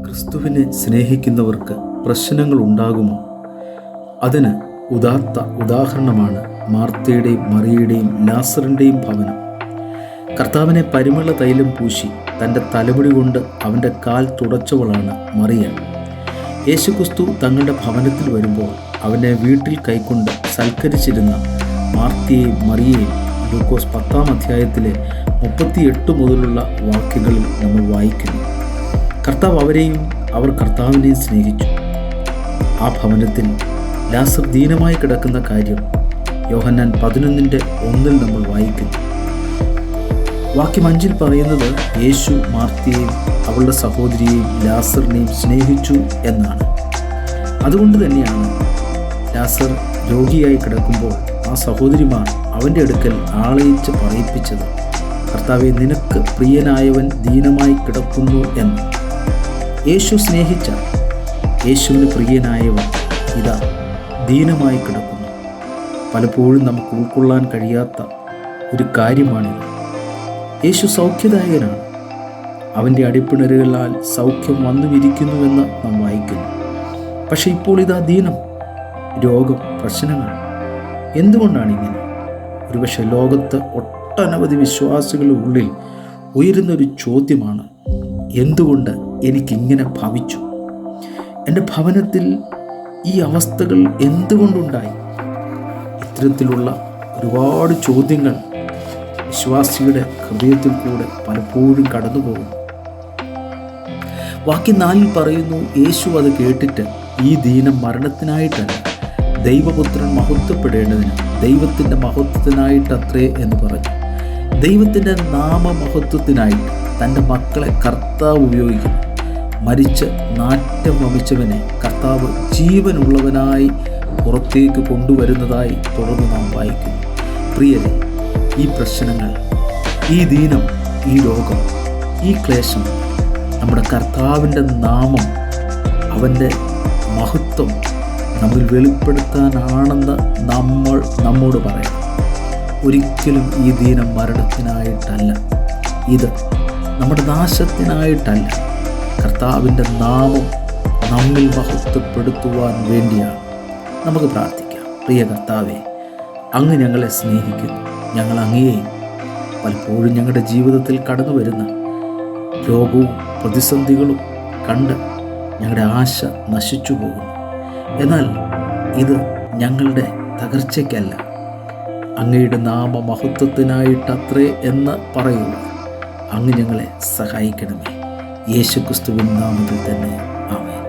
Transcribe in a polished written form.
ക്രിസ്തുവിനെ സ്നേഹിക്കുന്നവർക്ക് പ്രശ്നങ്ങൾ ഉണ്ടാകുമോ? അതിന് ഉദാഹരണമാണ് മാർത്തയുടെയും മറിയയുടെയും ലാസറിൻ്റെയും ഭവനം. കർത്താവിനെ പരിമള തൈലം പൂശി തൻ്റെ തലമുടി കൊണ്ട് അവൻ്റെ കാൽ തുടച്ചവളാണ് മറിയ. യേശുക്രിസ്തു തങ്ങളുടെ ഭവനത്തിൽ വരുമ്പോൾ അവനെ വീട്ടിൽ കൈക്കൊണ്ട് സൽക്കരിച്ചിരുന്ന മാർത്തയെയും മറിയയെയും ലൂക്കോസ് 10-ാം അധ്യായത്തിലെ 38 മുതലുള്ള വാക്യങ്ങളിൽ നമ്മൾ വായിക്കുന്നു. കർത്താവ് അവരെയും അവർ കർത്താവിനെയും സ്നേഹിച്ചു. ആ ഭവനത്തിൽ ലാസർ ദീനമായി കിടക്കുന്ന കാര്യം യോഹന്നാൻ 11:1 നമ്മൾ വായിക്കുന്നു. വാക്യം 5 പറയുന്നത് യേശു മാർത്തയെയും അവളുടെ സഹോദരിയെയും ലാസറിനെയും സ്നേഹിച്ചു എന്നാണ്. അതുകൊണ്ട് തന്നെയാണ് ലാസർ രോഗിയായി കിടക്കുമ്പോൾ ആ സഹോദരിമാർ അവൻ്റെ അടുക്കൽ ആളയിച്ച് പറയിപ്പിച്ചത്, കർത്താവേ, നിനക്ക് പ്രിയനായവൻ ദീനമായി കിടക്കുന്നു എന്ന്. യേശു സ്നേഹിച്ച യേശുവിന് പ്രിയനായവൻ ഇതാ ദീനമായി കിടക്കുന്നു. പലപ്പോഴും നമുക്ക് ഉൾക്കൊള്ളാൻ കഴിയാത്ത ഒരു കാര്യമാണിത്. യേശു സൗഖ്യദായകനാണ്. അവൻ്റെ അടിപ്പിണരുകളാൽ സൗഖ്യം വന്നുമിരിക്കുന്നുവെന്ന് നാം വായിക്കുന്നു. പക്ഷെ ഇപ്പോൾ ഇതാ ദീനം, രോഗം, പ്രശ്നങ്ങൾ. എന്തുകൊണ്ടാണ് ഇങ്ങനെ? ഒരുപക്ഷെ ലോകത്ത് ഒട്ടനവധി വിശ്വാസികളുടെ ഉള്ളിൽ ഉയരുന്നൊരു ചോദ്യമാണ്, എന്തുകൊണ്ട് എനിക്കിങ്ങനെ ഭവിച്ചു? എൻ്റെ ഭവനത്തിൽ ഈ അവസ്ഥകൾ എന്തുകൊണ്ടുണ്ടായി? ഇത്തരത്തിലുള്ള ഒരുപാട് ചോദ്യങ്ങൾ വിശ്വാസിയുടെ ഹൃദയത്തിൽ കൂടെ പലപ്പോഴും കടന്നു പോകുന്നു. വാക്യം 4 പറയുന്നു, യേശു അത് കേട്ടിട്ട് ഈ ദീനം മരണത്തിനായിട്ടല്ല, ദൈവപുത്രൻ മഹത്വപ്പെടേണ്ടതിന്, ദൈവത്തിൻ്റെ മഹത്വത്തിനായിട്ടത്രേ എന്ന് പറഞ്ഞു. ദൈവത്തിൻ്റെ നാമമഹത്വത്തിനായിട്ട് തൻ്റെ മക്കളെ കർത്താവ് ഉപയോഗിക്കുന്നു. മരിച്ച് നാറ്റം വമിച്ചവനെ കർത്താവ് ജീവനുള്ളവനായി പുറത്തേക്ക് കൊണ്ടുവരുന്നതായി തുടർന്ന് നാം വായിക്കുന്നു. പ്രിയരെ, ഈ പ്രശ്നങ്ങൾ, ഈ ദീനം, ഈ രോഗം, ഈ ക്ലേശം നമ്മുടെ കർത്താവിൻ്റെ നാമം, അവൻ്റെ മഹത്വം നമ്മിൽ വെളിപ്പെടുത്താനാണെന്ന് നമ്മോട് പറയണം. ഒരിക്കലും ഈ ദീനം മരണത്തിനായിട്ടല്ല, ഇത് നമ്മുടെ നാശത്തിനായിട്ടല്ല, കർത്താവിൻ്റെ നാമം നമ്മിൽ മഹത്വപ്പെടുത്തുവാൻ വേണ്ടിയാണ്. നമുക്ക് പ്രാർത്ഥിക്കാം. പ്രിയ കർത്താവേ, അങ്ങ് ഞങ്ങളെ സ്നേഹിക്കുന്നു. ഞങ്ങൾ അങ്ങയെയും പലപ്പോഴും ഞങ്ങളുടെ ജീവിതത്തിൽ കടന്നു വരുന്ന രോഗവും പ്രതിസന്ധികളും കണ്ട് ഞങ്ങളുടെ ആശ നശിച്ചു പോകുന്നു. എന്നാൽ ഇത് ഞങ്ങളുടെ തകർച്ചയ്ക്കല്ല, അങ്ങയുടെ നാമമഹത്വത്തിനായിട്ടത്രേ എന്ന് പറയുക. അങ്ങ് ഞങ്ങളെ സഹായിക്കണമേ. യേശുക്രിസ്തുവിൻ നാമത്തിൽ തന്നെ ആമേൻ.